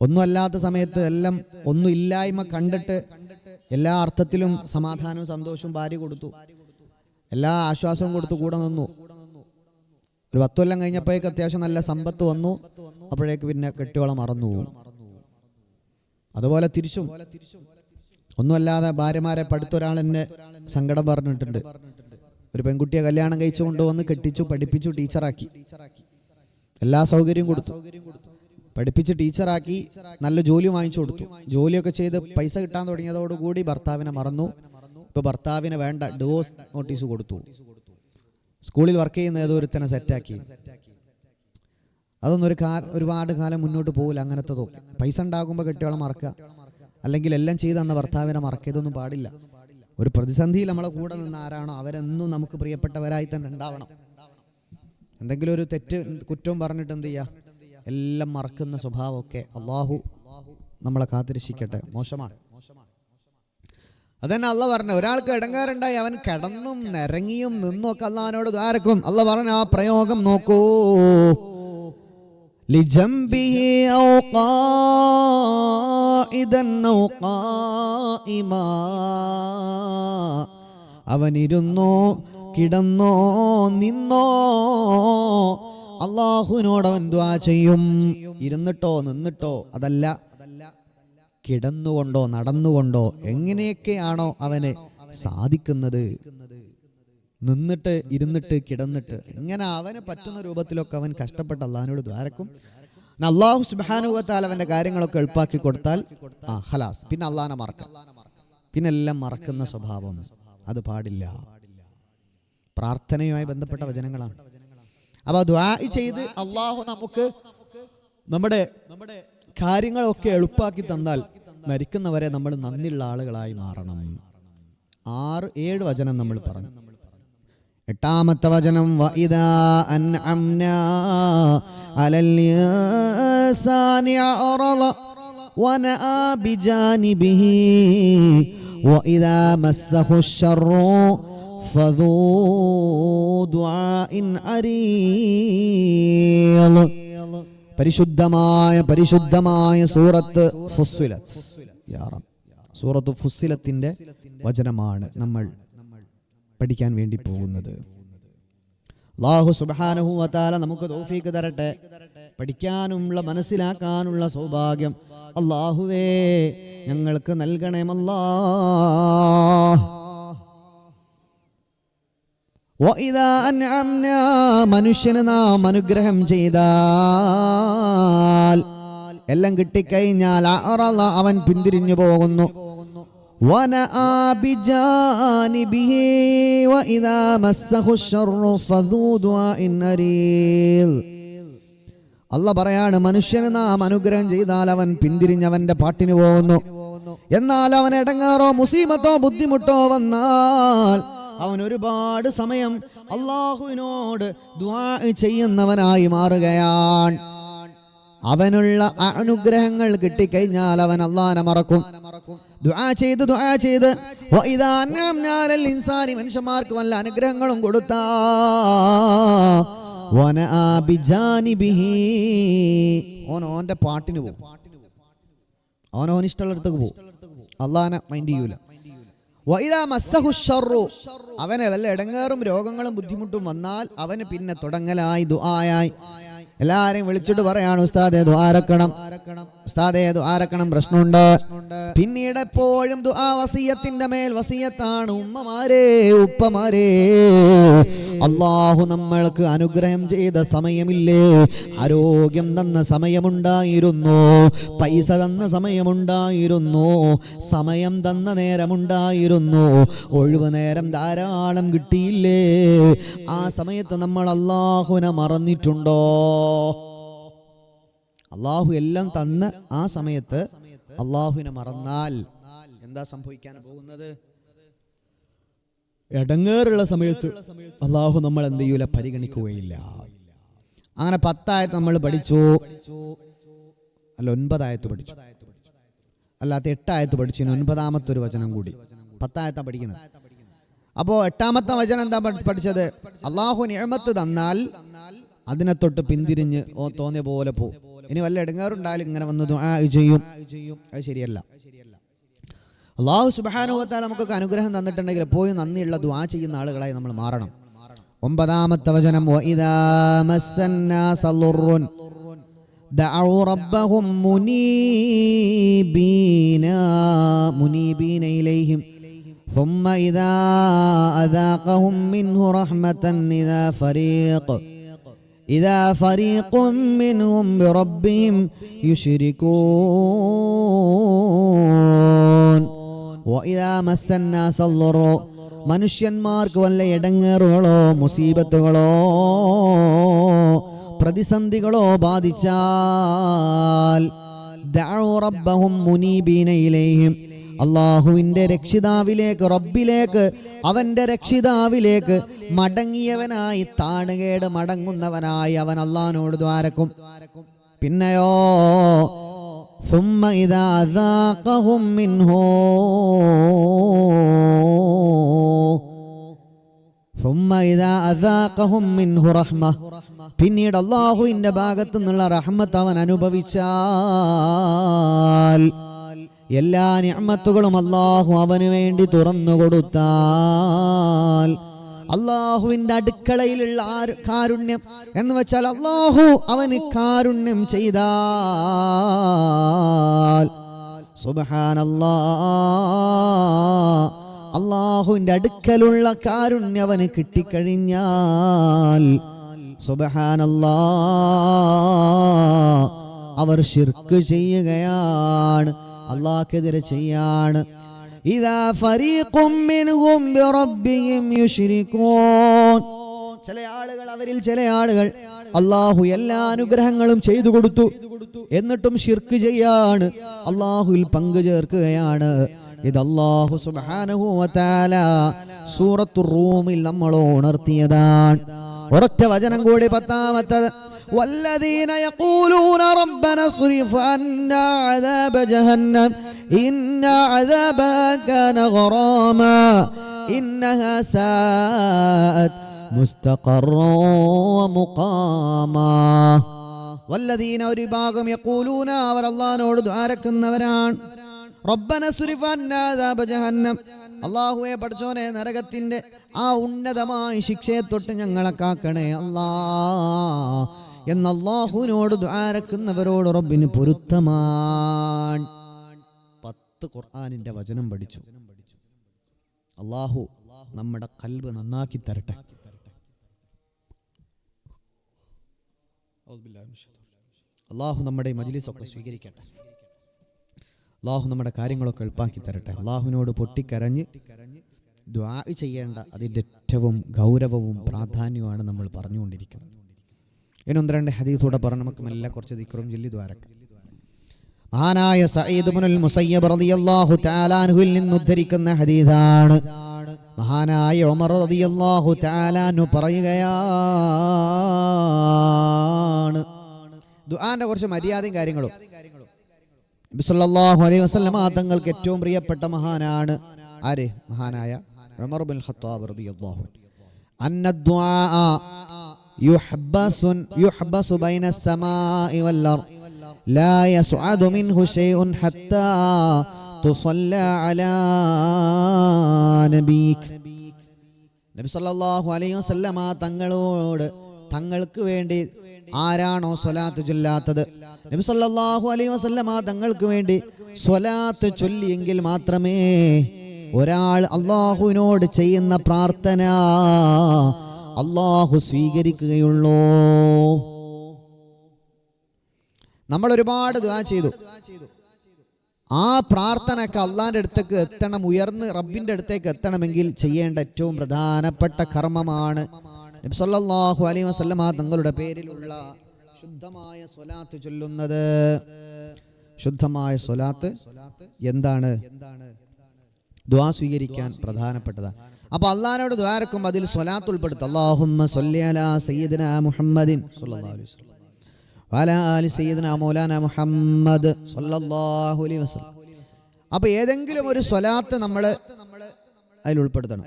ഒന്നുമല്ലാത്ത സമയത്ത് എല്ലാം ഒന്നും ഇല്ലായ്മ കണ്ടിട്ട് എല്ലാ അർത്ഥത്തിലും സമാധാനവും സന്തോഷവും ഭാര്യ കൊടുത്തു, എല്ലാ ആശ്വാസവും കൊടുത്തു, കൂടെ നിന്നു. ഒരു 10 കൊല്ലം കഴിഞ്ഞപ്പോഴേക്ക് അത്യാവശ്യം നല്ല സമ്പത്ത് വന്നു, അപ്പോഴേക്ക് പിന്നെ കെട്ടിയോളം മറന്നു പോകും. അതുപോലെ തിരിച്ചും ഒന്നുമല്ലാതെ ഭാര്യമാരെ പഠിത്തൊരാൾ എന്നെ സങ്കടം പറഞ്ഞിട്ടുണ്ട്. ഒരു പെൺകുട്ടിയെ കല്യാണം കഴിച്ചു കൊണ്ടുവന്ന് കെട്ടിച്ചു, പഠിപ്പിച്ചു, ടീച്ചറാക്കി, എല്ലാ സൗകര്യവും കൊടുത്തു, പഠിപ്പിച്ച് ടീച്ചറാക്കി, നല്ല ജോലി വാങ്ങിച്ചു കൊടുത്തു. ജോലിയൊക്കെ ചെയ്ത് പൈസ കിട്ടാൻ തുടങ്ങിയതോടുകൂടി ഭർത്താവിനെ മറന്നു. ഇപ്പൊ ഭർത്താവിനെ വേണ്ട ഡിവോഴ്സ് നോട്ടീസ് കൊടുത്തു. സ്കൂളിൽ വർക്ക് ചെയ്യുന്ന ഏതൊരുത്തനെ സെറ്റാക്കി. അതൊന്നും ഒരുപാട് കാലം മുന്നോട്ട് പോകില്ല. അങ്ങനത്തെ പൈസ ഉണ്ടാകുമ്പോൾ കെട്ടിയോളം മറക്കുക, അല്ലെങ്കിൽ എല്ലാം ചെയ്ത് തന്ന ഭർത്താവിനെ മറക്കുക. ഇതൊന്നും പാടില്ല. ഒരു പ്രതിസന്ധിയിൽ നമ്മളെ കൂടെ നിന്ന് ആരാണോ അവരെന്നും നമുക്ക് പ്രിയപ്പെട്ടവരായി തന്നെ ഉണ്ടാവണം. എന്തെങ്കിലും ഒരു തെറ്റ് കുറ്റവും പറഞ്ഞിട്ട് എന്ത് ചെയ്യുക, എല്ലാം മറക്കുന്ന സ്വഭാവമൊക്കെ അള്ളാഹു നമ്മളെ കാത്തിരക്ഷിക്കട്ടെ. മോശമാണ്. അതന്നെ അള്ളാഹ് പറഞ്ഞ, ഒരാൾക്ക് ഇടങ്ങാറുണ്ടായി അവൻ കിടന്നും നിരങ്ങിയും നിന്നും ഒക്കെ അള്ളാഹിനോട് ദ്വാരക്കും. അള്ളാഹ് പറഞ്ഞ ആ പ്രയോഗം നോക്കൂ. ലിജംബിഹി ഔ ഖാഇദൻ ഔ ഖായിമാ, അവനിരുന്നോ കിടന്നോ നിന്നോ അള്ളാഹുവിനോട് അവൻ ദുആ ചെയ്യും. ഇരുന്നിട്ടോ നിന്നിട്ടോ, അതല്ല കിടന്നുകൊണ്ടോ നടന്നുകൊണ്ടോ, എങ്ങനെയൊക്കെയാണോ അവന് സാധിക്കുന്നത്, നിന്നിട്ട് ഇരുന്നിട്ട് കിടന്നിട്ട്, ഇങ്ങനെ അവന് പറ്റുന്ന രൂപത്തിലൊക്കെ അവൻ കഷ്ടപ്പെട്ട് അള്ളാഹിനോട് ദ്വാരക്കും. അള്ളാഹു സുബ്ഹാനഹു വ തആല അവന്റെ കാര്യങ്ങളൊക്കെ എളുപ്പാക്കി കൊടുത്താൽ ഖലാസ്, പിന്നെ അള്ളാഹിനെ മറക്കാം. പിന്നെ എല്ലാം മറക്കുന്ന സ്വഭാവം അത് പാടില്ല. പ്രാർത്ഥനയുമായി ബന്ധപ്പെട്ട വചനങ്ങളാണ്. അപ്പൊ ദുആ ചെയ്ത് അള്ളാഹു നമുക്ക് നമ്മുടെ കാര്യങ്ങളൊക്കെ എളുപ്പാക്കി തന്നാൽ മരിക്കുന്നവരെ നമ്മൾ നന്ദിയുള്ള ആളുകളായി മാറണം. 6-7 വചനം നമ്മൾ പറഞ്ഞു. 8ാമത്തെ വചനം, വഇദാ അൻഅംനാ അലൽ ഇൻസാനി അറള വനആ ബിജാനിബിഹി വഇദാ മസ്സഹു ശർറു ഫദൂ ദുആഇൻ അരീദ്. പരിശുദ്ധമായ സൂറത്ത് ഫുസ്സിലത്ത്, സൂറത്ത് ഫുസ്സിലത്തിന്റെ വചനമാണ് നമ്മൾ പഠിക്കാൻ വേണ്ടി പോകുന്നത്. അല്ലാഹു സുബ്ഹാനഹു വ തആല നമുക്ക് തൗഫീഖ് തരട്ടെ. പഠിക്കാനുള്ള മനസ്സിലാക്കാനുള്ള സൗഭാഗ്യം അല്ലാഹുവേ ഞങ്ങൾക്ക് നൽകണേ അല്ലാഹ്. മനുഷ്യന് നാം അനുഗ്രഹം ചെയ്താൽ, എല്ലാം കിട്ടിക്കഴിഞ്ഞാൽ അവൻ പിന്തിരിഞ്ഞു പോകുന്നു. അല്ലാഹ് പറയാണ്, മനുഷ്യന് നാം അനുഗ്രഹം ചെയ്താൽ അവൻ പിന്തിരിഞ്ഞവന്റെ പാട്ടിന് പോകുന്നു. എന്നാൽ അവൻ ഇടങ്ങാറോ മുസീബത്തോ ബുദ്ധിമുട്ടോ വന്നാൽ അവൻ ഒരുപാട് സമയം അള്ളാഹുവിനോട് ദുആ ചെയ്യുന്നവനായി മാറുകയാണ്. അവനുള്ള അനുഗ്രഹങ്ങൾ കിട്ടിക്കഴിഞ്ഞാൽ അവൻ അള്ളാഹിനെ മറക്കും. ദുആ ചെയ്ത് വഇദാ അൻഅംനാ അലൽ ഇൻസാനി, മനുഷ്യന്മാർക്ക് വല്ല അനുഗ്രഹങ്ങളും കൊടുത്താ വനആ ബിജാനിബിഹി, ഓന്റെ പാട്ടിന് പോകും, ഓൻ ഇഷ്ടമുള്ളിടത്തേക്ക് പോകും, അള്ളാഹിനെ മൈൻഡ് ചെയ്യൂല. വഇദാ മസ്സഹു ശർറു, അവനെ വല്ല ഇടങ്ങേറും രോഗങ്ങളും ബുദ്ധിമുട്ടും വന്നാൽ അവന് പിന്നെ തുടങ്ങലായി ദുആയായി. എല്ലാരെയും വിളിച്ചിട്ട് പറയാണ്, ഉസ്താദേ ദുആരക്കണം, ഉസ്താദേ ദുആരക്കണം, പ്രശ്നമുണ്ട്. പിന്നീട് എപ്പോഴും ദുആ വസിയത്തിന്റെ മേൽ വസിയത്താണ്. ഉമ്മമാരെ ഉപ്പമാരെ, അള്ളാഹു നമ്മൾക്ക് അനുഗ്രഹം ചെയ്ത സമയമില്ലേ? ആരോഗ്യം തന്ന സമയമുണ്ടായിരുന്നു, പൈസ തന്ന സമയമുണ്ടായിരുന്നു, സമയം തന്ന നേരമുണ്ടായിരുന്നു, ഒഴിവ് നേരം ധാരാളം കിട്ടിയില്ലേ? ആ സമയത്ത് നമ്മൾ അള്ളാഹുവിനെ മറന്നിട്ടുണ്ടോ? അള്ളാഹു എല്ലാം തന്ന ആ സമയത്ത് അള്ളാഹുവിനെ മറന്നാൽ എന്താ സംഭവിക്കാൻ പോകുന്നത്? ഇടങ്ങേറുള്ള സമയത്ത് അള്ളാഹു നമ്മൾ എന്ത് ചെയ്യൂല, പരിഗണിക്കുകയില്ല. അങ്ങനെ 10 ആയത്ത് നമ്മൾ പഠിച്ചു, അല്ല 9 ആയത്ത് പഠിച്ചു, അല്ലാത്ത 8 ആയത്ത് പഠിച്ചു. 9ാമത്തെ ഒരു വചനം കൂടി, 10 ആയത്താണ് പഠിക്കുന്നത്. അപ്പോൾ 8ാമത്തെ വചനം എന്താ പഠിച്ചത്? അള്ളാഹു നിഅമത്ത് തന്നാൽ അതിനെ തൊട്ട് പിന്തിരിഞ്ഞ് തോന്നിയ പോലെ പോകും. ഇനി വല്ല ഇടങ്ങേറുണ്ടായാലും ഇങ്ങനെ വന്ന് ദുആ ചെയ്യും, അത് ശരിയല്ല. അള്ളാഹു സുബ്ഹാനഹു വ തആല നമുക്കൊക്കെ അനുഗ്രഹം തന്നിട്ടുണ്ടെങ്കിൽ എപ്പോഴും നന്ദിയുള്ള ദുആ ചെയ്യുന്ന ആളുകളായി നമ്മൾ മാറണം. 9ാമത്തെ വചനം, വഇദാ മസ്സന്നാസ ളുർറുൻ ദഅഉ റബ്ബഹും മുനീബീന ഇലൈഹിം ثم إذا أذاقهم منه رحمة إذا فريق منهم بربهم يشركون وإذا مس الناس الضر മനുഷ്യന്മാർക്ക് വല്ല ഇടങ്ങേറുകളോ മുസീബത്തുകളോ പ്രതിസന്ധികളോ ബാധിച്ചാൽ ദഅഉ റബ്ബഹും മുനീബീന ഇലൈഹിം, അള്ളാഹുവിൻ്റെ രക്ഷിതാവിലേക്ക്, റബ്ബിലേക്ക്, അവൻ്റെ രക്ഷിതാവിലേക്ക് മടങ്ങിയവനായി, താണുകേട് മടങ്ങുന്നവനായി അവൻ അള്ളാഹിനോട് ദ്വാരക്കും. പിന്നെയോ ثم إذا أذاقهم منه رحمة, പിന്നീട് അള്ളാഹുവിൻ്റെ ഭാഗത്തു നിന്നുള്ള റഹ്മത്ത് അവൻ അനുഭവിച്ചാൽ, എല്ലാ നിഅമത്തുകളും അള്ളാഹു അവന് വേണ്ടി തുറന്നു കൊടുത്താൽ, അള്ളാഹുവിൻ്റെ അടുക്കളയിലുള്ള കാരുണ്യം എന്ന് വെച്ചാൽ അള്ളാഹു അവന് കാരുണ്യം ചെയ്താൽ, സുബ്ഹാനല്ലാഹ്, അള്ളാഹുവിൻ്റെ അടുക്കലുള്ള കാരുണ്യം അവന് കിട്ടിക്കഴിഞ്ഞാൽ, സുബ്ഹാനല്ലാഹ്, അവർ ശിർക്ക് ചെയ്യുകയാണ്, അള്ളാഹ്ക്കെതിരെ ചെയ്യാണ്. ഇദാ ഫരീഖും മിൻഹും ബിറബ്ബിഹിം യുശ്രികൂൻ, അവരിൽ ചില ആളുകൾ അള്ളാഹു എല്ലാ അനുഗ്രഹങ്ങളും ചെയ്തു കൊടുത്തു, എന്നിട്ടും ശിർക്ക് ചെയ്യാണ്, അള്ളാഹുവിൽ പങ്കു ചേർക്കുകയാണ്. ഇത് അല്ലാഹു സുബ്ഹാനഹു വ തആല സൂറത്തുർ റൂമിൽ നമ്മളെ ഉണർത്തിയതാണ്. ഒരൊറ്റ വചനം കൂടി 10ാമത്തെ, والذين يقولون ربنا اصرف عنا عذاب جهنم إن عذابها كان غراما إنها ساءت مستقرا ومقاما. والذين ഒരു ഭാഗം യഖൂലൂന, അവർ അല്ലാഹുവോട് ദുആരക്കുന്നവരാണ്, റബ്ബന സ്രിഫ് അന്നാ അദാബ ജഹന്നം, അല്ലാഹുവേ പഠിച്ചോനെ നരകത്തിന്റെ ആ ഉന്നതമായ ശിക്ഷയെ തൊട്ട് ഞങ്ങളെ കാക്കണേ അല്ലാ എന്ന് അല്ലാഹുവിനോട് ദുആരക്കുന്നവരോട് റബ്ബിന് പൊരുത്തമാണ്. 10 ഖുർആനിന്റെ വചനം പഠിച്ചു. അല്ലാഹു നമ്മുടെ ഖൽബ് നന്നാക്കി തരട്ടെ. അല്ലാഹു നമ്മുടെ മജ്ലിസ് ഒക്കെ സ്വീകരിക്കട്ടെ. അല്ലാഹു നമ്മുടെ കാര്യങ്ങളൊക്കെ എളുപ്പാക്കി തരട്ടെ. അല്ലാഹുവിനോട് പൊട്ടിക്കരഞ്ഞ് ദുആ ചെയ്യേണ്ട അതിൻ്റെ ഏറ്റവും ഗൗരവവും പ്രാധാന്യവുമാണ് നമ്മൾ പറഞ്ഞുകൊണ്ടിരിക്കുന്നത്. ഇനി 1-2 ഹദീസൂടെ പറഞ്ഞ് നമുക്ക് മെല്ലെ കുറച്ച് ദിക്റും ചൊല്ലി ദ്വാരക്ക്. മഹാനായ സഈദ് ഇബ്നുൽ മുസയ്യബ് റളിയല്ലാഹു തആല അൻഹുവിൽ നിന്ന് ഉദ്ധരിക്കുന്ന ഹദീസാണ്. മഹാനായ ഉമർ റളിയല്ലാഹു തആല അൻഹു പറയുകയാണ്, ദുആന്റെ കുറച്ച് മര്യാദയും കാര്യങ്ങളും. നബി സല്ലല്ലാഹു അലൈഹി വസല്ലം തങ്ങൾക്ക് ഏറ്റവും പ്രിയപ്പെട്ട മഹാനാണ് ആര്? മഹാനായ ഉമർ ഇബ്നുൽ ഖത്താബ് റളിയല്ലാഹു അൻഹു. അന്ന ദുആ യുഹ്ബസു ബൈന السماء والأرض لا يصعد منه شيء حتى تصلى على نبيك. നബി സല്ലല്ലാഹു അലൈഹി വസല്ലം തങ്ങളോട് തങ്ങൾക്ക് വേണ്ടി ആരാണോ സ്വലാത്ത് ചൊല്ലാത്തത്, നബി സല്ലല്ലാഹു അലൈഹി വസല്ലം തങ്ങൾക്ക് വേണ്ടി സ്വലാത്ത് ചൊല്ലിയെങ്കിൽ മാത്രമേ ഒരാൾ അള്ളാഹുവിനോട് ചെയ്യുന്ന പ്രാർത്ഥന അള്ളാഹു സ്വീകരിക്കുകയുള്ളൂ. നമ്മൾ ഒരുപാട് ദുആ ചെയ്തു. ആ പ്രാർത്ഥനക്ക് അള്ളാന്റെ അടുത്തേക്ക് എത്തണം, ഉയർന്ന് റബ്ബിന്റെ അടുത്തേക്ക് എത്തണമെങ്കിൽ ചെയ്യേണ്ട ഏറ്റവും പ്രധാനപ്പെട്ട കർമ്മമാണ് നബി സല്ലല്ലാഹു അലൈഹി വസല്ലമ തങ്ങളുടെ പേരിലുള്ള ശുദ്ധമായ സ്വലാത്ത് ചൊല്ലുന്നത്. ശുദ്ധമായ സ്വലാത്ത് എന്താണ്? ദുആ സ്വീകരിക്കാൻ പ്രധാനപ്പെട്ടതാണ്. അപ്പൊ അള്ളാഹിനോട് ദുആ ഇറക്കുമ്പോൾ അതിൽ സ്വലാത്ത് ഉൾപ്പെടുത്തും. അല്ലാഹുമ്മ സ്വല്ലി അലാ സയ്യിദിനാ മുഹമ്മദിൻ സ്വല്ലല്ലാഹു അലൈഹി വസല്ലം വഅലാ ആലി സയ്യിദിനാ മൗലാനാ മുഹമ്മദ് സ്വല്ലല്ലാഹു അലൈഹി വസല്ലം. അപ്പൊ ഏതെങ്കിലും ഒരു സ്വലാത്ത് നമ്മൾ അതിൽ ഉൾപ്പെടുത്തണം.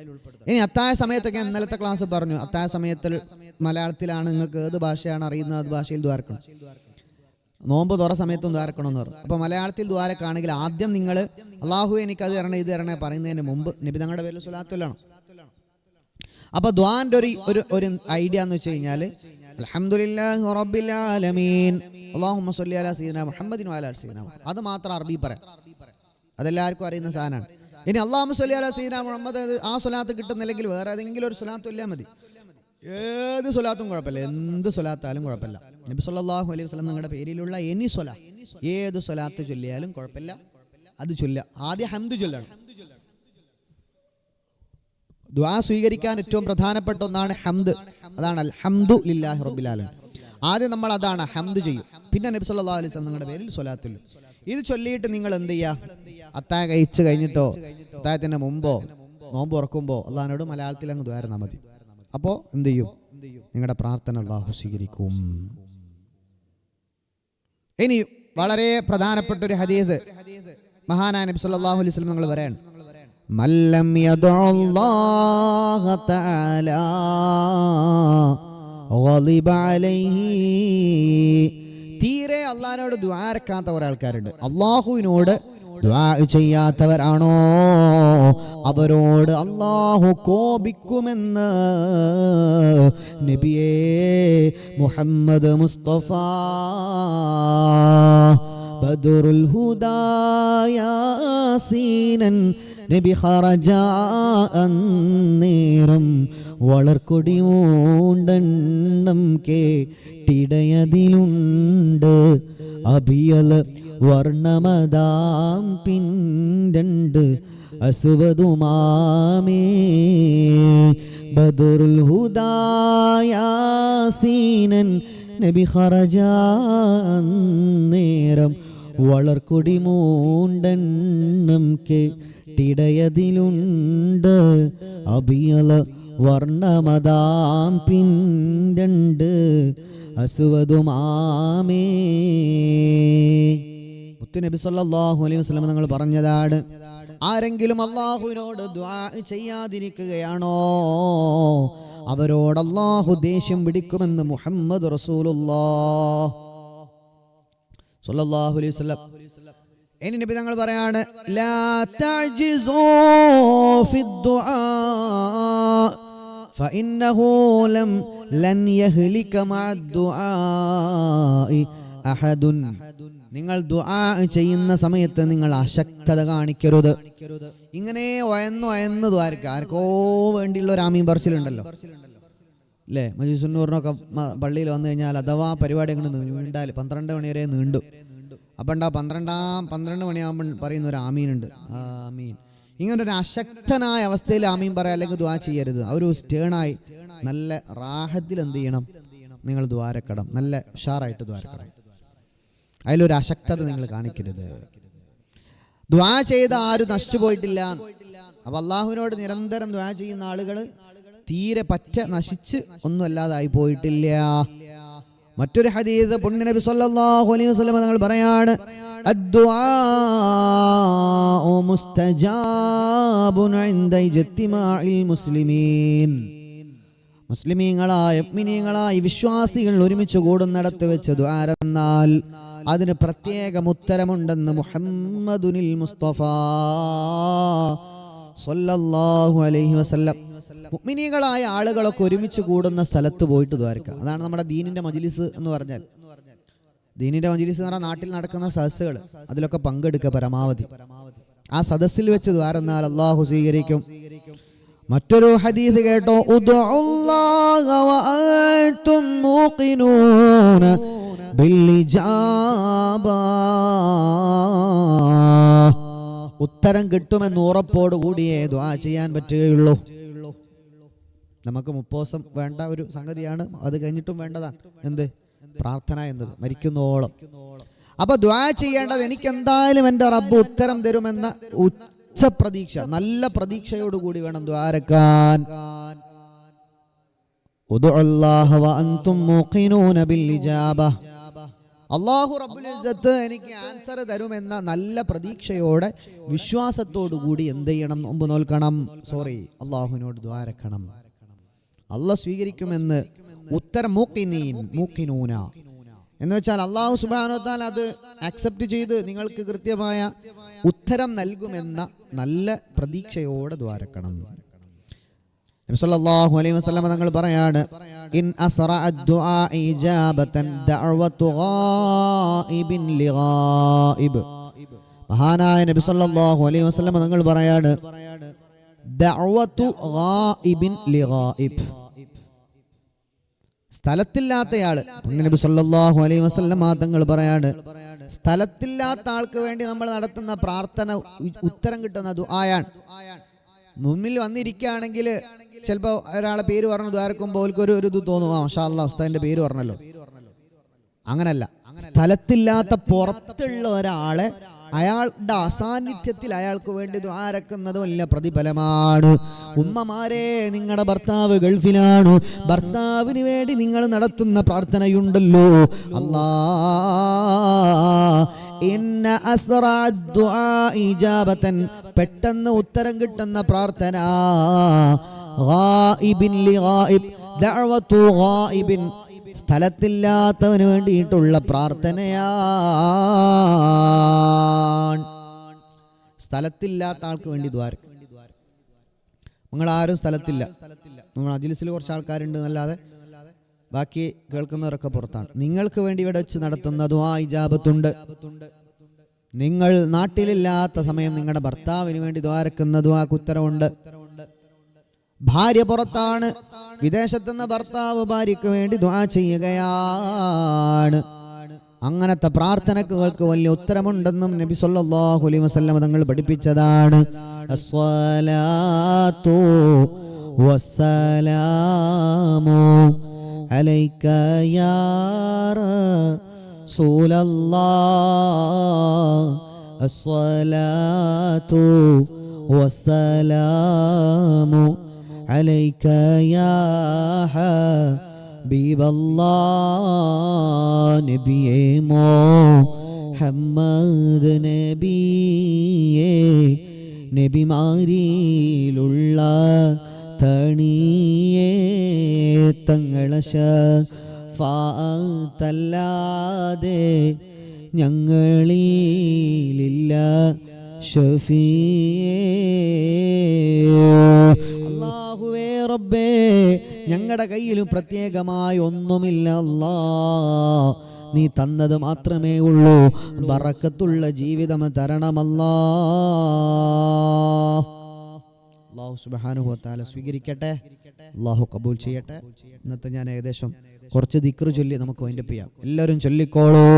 ഇനി അത്താഴ സമയത്തൊക്കെ ഇന്നലത്തെ ക്ലാസ് പറഞ്ഞു, അത്താഴ സമയത്തിൽ മലയാളത്തിലാണ്, നിങ്ങൾക്ക് ഏത് ഭാഷയാണ് അറിയുന്നത് അത് ഭാഷയിൽ ദ്വാരക്കണം. നോമ്പ് തുറ സമയത്തും ദ്വാരക്കണമെന്ന് പറഞ്ഞു. അപ്പോൾ മലയാളത്തിൽ ദ്വാരക്കാണെങ്കിൽ ആദ്യം നിങ്ങൾ അള്ളാഹു എനിക്കത് തരണേ ഇത് തരണേ പറയുന്നതിന് മുമ്പ് നബി തങ്ങളുടെ പേരിൽ സ്വലാത്ത് ചൊല്ലണം. അപ്പോൾ ദ്വാന്റെ ഒരു ഐഡിയ എന്ന് വെച്ച് കഴിഞ്ഞാൽ അൽഹംദുലില്ലാഹി റബ്ബിൽ ആലമീൻ അല്ലാഹുമ്മ സ്വല്ലി അലാ സയ്യിദിനാ മുഹമ്മദിൻ വഅലാ ആലി സയ്യിദിനാ മുഹമ്മദ്. അത് മാത്രം അറബി പറയാം, അതെല്ലാവർക്കും അറിയുന്ന സാധനമാണ്. ഇനി അല്ലാഹുമ്മ സ്വല്ലി അലാ സയ്യിദിനാ മുഹമ്മദ് ആ സ്വലാത്ത് കിട്ടുന്നില്ലെങ്കിൽ വേറെ ഏതെങ്കിലും ഒരു സ്വലാത്ത് ചൊല്ലിയാൽ മതി. ഏത് സ്വലാത്തും കുഴപ്പമില്ല, എന്ത് സ്വലാത്താലും കുഴപ്പമില്ല. നബി സല്ലല്ലാഹു അലൈഹി വസല്ലം നിങ്ങളുടെ പേരിലുള്ള എനി സ്വലാത്ത്, ഏത് സ്വലാത്ത് ചൊല്ലിയാലും കുഴപ്പമില്ല, അത് ചൊല്ലുക. ആദ്യം ഹംദ് ചൊല്ലണം. ദുആ സ്വീകരിക്കാൻ ഏറ്റവും പ്രധാനപ്പെട്ട ഒന്നാണ് ഹംദ്. അതാണ് അൽഹംദു ലില്ലാഹി റബ്ബിൽ ആലമീൻ. ആദ്യം നമ്മൾ അതാണ് ഹംദ് ചെയ്യും. പിന്നെ നബി സല്ലല്ലാഹു അലൈഹി വസല്ലം നിങ്ങളുടെ പേരിൽ സ്വലാത്ത് ചൊല്ലും. ഇത് ചൊല്ലിയിട്ട് നിങ്ങൾ എന്ത് ചെയ്യുക? അത്താഴം കഴിച്ച് കഴിഞ്ഞിട്ടോ അത്താഴത്തിന് മുമ്പോ നോമ്പ് തുറക്കുമ്പോൾ അള്ളാഹിനോട് മലയാളത്തിൽ അങ്ങ് ദുആ ചെയ്താൽ മതി. അപ്പോൾ എന്ത് ചെയ്യും? നിങ്ങളുടെ പ്രാർത്ഥന അല്ലാഹു സ്വീകരിക്കും. ഇനി വളരെ പ്രധാനപ്പെട്ട ഒരു ഹദീസ് മഹാനായ നബി സല്ലല്ലാഹു അലൈഹി വസല്ലം നിങ്ങൾ പറയാണ്, മല്ലം യദുല്ലാഹ തആല ഗളിബ അലൈഹി. തീരെ അള്ളാഹിനോട് ദുആ ഇറക്കാത്ത കുറെ ആൾക്കാരുണ്ട്. അള്ളാഹുവിനോട് ദുആ ചെയ്യാത്തവരാണോ അവരോട് അള്ളാഹു കോപിക്കുമെന്ന് നബിയേ മുഹമ്മദ് മുസ്തഫ. ബദറുൽ ഹുദാ യാസീനൻ നബി ഖറജ അന്നേരം വളർക്കൊടി മൂണ്ടെണ്ണം കേട്ടിടയതിലുണ്ട് അഭിയൽ വർണ്ണമതാം പിൻരണ്ട് അസ്വദുമാമേ. ബദറുൽ ഹുദാ യാസീനൻ നബി ഖറജ അന്നേരം വളർക്കൊടി മൂണ്ടെണ്ണം കേട്ടിടയതിലുണ്ട് അഭിയൽ വർണ്ണമതാം പിൻരണ്ട് അസ്വദുമാമേ. മുത്തുനബി സല്ലല്ലാഹു അലൈഹി വസല്ലം നിങ്ങൾ പറഞ്ഞതാണ്, ആരെങ്കിലും അള്ളാഹുവിനോട് ദുആ ചെയ്യാതിരിക്കുകയാണോ അവരോട് അള്ളാഹു ദേഷ്യം പിടിക്കുമെന്ന് മുഹമ്മദ് റസൂലുള്ളാഹ് സ്വല്ലല്ലാഹു അലൈഹി വസല്ലം. ഇനി നബി തങ്ങൾ പറയാണ്, ലാ തഅ്ജിസൂ ഫിദ്ദുആ ഫഇന്നഹു ലൻ യഹ്ലിക മഅദ്ദുആഇ അഹദുൻ. നിങ്ങൾ ദുആ ചെയ്യുന്ന സമയത്ത് നിങ്ങൾ അശക്തത കാണിക്കരുത്. ഇങ്ങനെ ഒയന്ന് ദ്വാരക്കുക. ആർക്കോ വേണ്ടിയുള്ള ഒരു ആമീൻ പറച്ചിലുണ്ടല്ലോ അല്ലേ? മജ്ലിസുന്നൂറിനൊക്കെ പള്ളിയിൽ വന്നു കഴിഞ്ഞാൽ അഥവാ പരിപാടി അങ്ങനെ നീണ്ടാൽ 12 മണി വരെ നീണ്ടു. അപ്പം ഉണ്ടാ 12 മണിയാകുമ്പോൾ പറയുന്ന ഒരു ആമീനുണ്ട്. ആമീൻ. ഇങ്ങനൊരു അശക്തനായ അവസ്ഥയിൽ ആമീൻ പറയാം, അല്ലെങ്കിൽ ദുആ ചെയ്യരുത്. ഒരു സ്റ്റേണായി നല്ല റാഹത്തിൽ എന്ത് ചെയ്യണം? നിങ്ങൾ ദ്വാരക്കണം, നല്ല ഉഷാറായിട്ട് ദ്വാരക്കണം. അതിലൊരു അശക്തത നിങ്ങൾ കാണിക്കരുത്. ദുആ ചെയ്ത ആരും നശിച്ചു പോയിട്ടില്ല. അപ്പൊ അള്ളാഹുവിനോട് നിരന്തരം ദുആ ചെയ്യുന്ന ആളുകൾ തീരെ പറ്റ നശിച്ച് ഒന്നും അല്ലാതായി പോയിട്ടില്ല. മറ്റൊരു ഹദീസ് പുണ്യ നബി സല്ലല്ലാഹു അലൈഹി വസല്ലം തങ്ങൾ പറയാണ്, അദ്ദുആഉ മുസ്തജാബുൻ ഇൻദ ഇജ്തിമാഇൽ മുസ്ലിമീൻ. മുസ്ലിമീങ്ങളായ മുഅ്മിനീങ്ങളായ വിശ്വാസികൾ ഒരുമിച്ച് കൂടുന്നിടത്ത് വെച്ച് ദുആ എന്നാൽ അതിന് പ്രത്യേകം ഉത്തരമുണ്ടെന്ന് മുഹമ്മദുനിൽ മുസ്തഫ സ്വല്ലല്ലാഹു അലൈഹി വസല്ലം. മുഅ്മിനീങ്ങളായ ആളുകളൊക്കെ ഒരുമിച്ച് കൂടുന്ന സ്ഥലത്ത് പോയിട്ട് ദ്വാരക്കുക. അതാണ് നമ്മുടെ ദീനിന്റെ മജ്ലിസ് എന്ന് പറഞ്ഞാൽ. ദീനിന്റെ മജ്ലിസ് എന്ന് പറഞ്ഞാൽ നാട്ടിൽ നടക്കുന്ന സദസ്സുകൾ, അതിലൊക്കെ പങ്കെടുക്കുക പരമാവധി. ആ സദസ്സിൽ വെച്ച് ദ്വാരെന്നാൽ അള്ളാഹു സ്വീകരിക്കും. മറ്റൊരു ഹദീസ് കേട്ടോ, ഉദ്ഉല്ലാഹ الله وأنتم موقنون بالإجابة. ഉത്തരം കിട്ടുമെന്ന് ഉറപ്പോടുകൂടിയേ ദുആ ചെയ്യാൻ പറ്റുകയുള്ളൂ. നമുക്ക് 30 ദിവസം വേണ്ട ഒരു സംഗതിയാണ്, അത് കഴിഞ്ഞിട്ടും വേണ്ടതാണ് എന്ത്? പ്രാർത്ഥന എന്നത് മരിക്കുന്നോളം. അപ്പൊ ദുആ ചെയ്യേണ്ടത് എനിക്ക് എന്തായാലും എൻ്റെ റബ്ബ് ഉത്തരം തരുമെന്ന ഉച്ച പ്രതീക്ഷ, നല്ല പ്രതീക്ഷയോടുകൂടി വേണം ദ്വാരക്കാൻ. ഉദ്ഉല്ലാഹ വഅൻതും മൂഖിനൂന ബിൽ ഇജാബ. അല്ലാഹു റബ്ബുൽ ഇസ്സത്ത് എനിക്ക് ആൻസർ തരുമെന്ന നല്ല പ്രതീക്ഷയോടെ വിശ്വാസത്തോടു കൂടി എന്ത് ചെയ്യണം? നോമ്പ് നോൽക്കണം. അല്ലാഹുവിനോട് ദ്വാരക്കണം. അല്ലാഹ് സ്വീകരിക്കുമെന്ന് ഉത്തരം മൂഖിനൂന എന്ന് വെച്ചാൽ അല്ലാഹു സുബ്ഹാനഹു വ തആല അത് അക്സെപ്റ്റ് ചെയ്ത് നിങ്ങൾക്ക് കൃത്യമായ ഉത്തരം നൽകുമെന്ന നല്ല പ്രതീക്ഷയോടെ ദ്വാരക്കണം. നബി സല്ലല്ലാഹു അലൈഹി വസല്ലം തങ്ങൾ പറയാണ്, ഇൻ അസ്റഅ ദുആ ഇജാബതൻ ദഅവതു ഗായിബിൻ ലിഗായിബ്. മഹാനായ നബി സല്ലല്ലാഹു അലൈഹി വസല്ലം തങ്ങൾ പറയാണ്, ദഅവതു ഗായിബിൻ ലിഗായിബ്. സ്ഥലത്തില്ലാത്തയാള്, നബി സല്ലല്ലാഹു അലൈഹി വസല്ലം തങ്ങൾ പറയാണ്, സ്ഥലത്തില്ലാത്ത ആൾക്ക് വേണ്ടി നമ്മൾ നടത്തുന്ന പ്രാർത്ഥന ഉത്തരം കിട്ടുന്ന ദുആയാണ്. മുന്നിൽ വന്നിരിക്കുകയാണെങ്കിൽ ചിലപ്പോൾ ഒരാളെ പേര് പറഞ്ഞു ദ്വാരക്കുമ്പോൾ ഒരു ഇത് തോന്നും, മാഷാ അല്ലാഹ് ഉസ്താദിന്റെ പേര് പറഞ്ഞല്ലോ. അങ്ങനല്ല, സ്ഥലത്തില്ലാത്ത പുറത്തുള്ള ഒരാളെ അയാളുടെ അസാന്നിധ്യത്തിൽ അയാൾക്ക് വേണ്ടി ദ്വാരക്കുന്നത് വലിയ പ്രതിഫലമാണ്. ഉമ്മമാരെ, നിങ്ങളുടെ ഭർത്താവ് ഗൾഫിലാണ്, ഭർത്താവിന് വേണ്ടി നിങ്ങൾ നടത്തുന്ന പ്രാർത്ഥനയുണ്ടല്ലോ, ഇന്ന അസ്റഅ ദുആ ഇജാബതൻ, പെട്ടെന്ന് ഉത്തരം കിട്ടുന്ന പ്രാർത്ഥന, ഗായിബിൻ ലിഗായിബ്, ദഅവതു ഗായിബിൻ, സ്ഥലത്തില്ലാത്തവന് വേണ്ടിയിട്ടുള്ള പ്രാർത്ഥനയാണ്. സ്ഥലത്തില്ലാത്ത ആൾക്ക് വേണ്ടി ദ്വാരക്കും. നിങ്ങൾ ആരും സ്ഥലത്തില്ല, നമ്മൾ അജ്ലിസിൽ കുറച്ച് ആൾക്കാരുണ്ട് എന്നല്ലാതെ ബാക്കി കേൾക്കുന്നവരൊക്കെ പുറത്താണ്. നിങ്ങൾക്ക് വേണ്ടി ഇവിടെ വെച്ച് നടത്തുന്ന ദുആ ഇജാബത്തുണ്ട്. നിങ്ങൾ നാട്ടിലില്ലാത്ത സമയം നിങ്ങളുടെ ഭർത്താവിന് വേണ്ടി ദ്വാരക്കുന്ന ദുആക്ക് ഉത്തരവുണ്ട്. ഭാര്യ പുറത്താണ്, വിദേശത്തുനിന്ന് ഭർത്താവ് ഭാര്യയ്ക്ക് വേണ്ടി ദുആ ചെയ്യുകയാണ്. അങ്ങനത്തെ പ്രാർത്ഥനകൾക്ക് വലിയ ഉത്തരമുണ്ടെന്നും നബി സല്ലല്ലാഹു അലൈഹി വസല്ലം തങ്ങൾ പഠിപ്പിച്ചതാണ്. അസ്സലാത്തു വസ്സലാമു അലൈക യാ റസൂലല്ലാഹ്, അസ്സലാത്തു വസ്സലാമു അലൈക യാ ഹബീബല്ലാഹ്. നബിയേ മുഹമ്മദ് നബിയേ, നബിമാരിയിലുള്ള തണിയേ, തങ്ങളെ ശഫാഅത്തല്ലാതെ ഞങ്ങളിലില്ല ഷഫീയേ. അല്ലാഹുവേ റബ്ബേ, ഞങ്ങളുടെ കയ്യിലും പ്രത്യേകമായി ഒന്നുമില്ല അല്ലാഹ്, നീ തന്നത് മാത്രമേ ഉള്ളൂ. ബറക്കത്തുള്ള ജീവിതം തരണമല്ലാഹ്. അല്ലാഹു സുബ്ഹാനഹു വ തആല സ്വീകരിക്കട്ടെ, അല്ലാഹു കബൂൽ ചെയ്യട്ടെ. ഇന്നത്തെ ഞാൻ ഏകദേശം കുറച്ച് ദിക്ർ ചൊല്ലി നമുക്ക് വൈൻഡപ്പ് ചെയ്യാം. എല്ലാവരും ചൊല്ലിക്കോളൂ.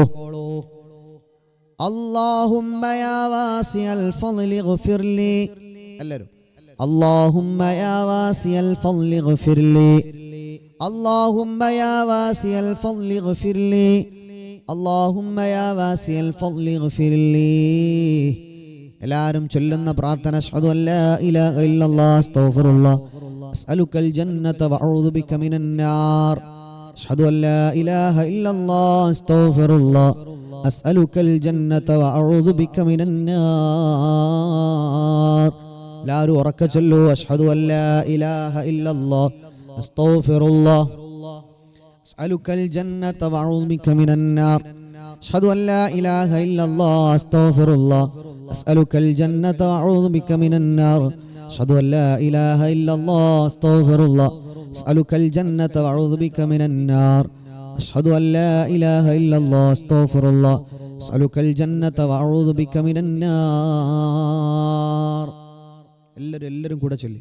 അല്ലാഹുമ്മ യാ വാസിഅൽ ഫളി ഗഫിർലി. എല്ലാവരും اللهم يا واسع الفضل اغفر لي، اللهم يا واسع الفضل اغفر لي، اللهم يا واسع الفضل اغفر لي. എല്ലാവരും ചൊല്ലുന്ന പ്രാർത്ഥന, അഷ്ഹദു അല്ലാ ഇലാഹ ഇല്ലല്ലാഹ് അസ്തഗ്ഫിറുല്ലാഹ് അസ്അലുക്കൽ ജന്നത വഅഊദു ബിക മിനൻ നാർ, അഷ്ഹദു അല്ലാ ഇലാഹ ഇല്ലല്ലാഹ് അസ്തഗ്ഫിറുല്ലാഹ് അസ്അലുക്കൽ ജന്നത വഅഊദു ബിക മിനൻ നാർ. എല്ലാവരും ഉറക്കെ ചൊല്ലൂ, അഷ്ഹദു അല്ലാ ഇലാഹ ഇല്ലല്ലാഹ് അസ്തഗ്ഫിറുല്ലാഹ് അസ്അലുക്കൽ ജന്നത വഅഊദു ബിക മിനൻ നാർ, അഷ്ഹദു അല്ലാ ഇലാഹ ഇല്ലല്ലാഹ് അസ്തഗ്ഫിറുല്ലാഹ് അസ്അലുക്കൽ ജന്നത വഅഊദു ബിക മിനൻ നാർ, അഷ്ഹദു അല്ലാ ഇലാഹ ഇല്ലല്ലാഹ് അസ്തഗ്ഫിറുല്ലാഹ് അസ്അലുക്കൽ ജന്നത വഅഊദു ബിക മിനൻ നാർ, അഷ്ഹദു അല്ലാ ഇലാഹ ഇല്ലല്ലാഹ് അസ്തഗ്ഫിറുല്ലാഹ് അസ്അലുക്കൽ ജന്നത വഅഊദു ബിക മിനൻ നാർ. എല്ലാവരും കൂടെ ചൊല്ലി.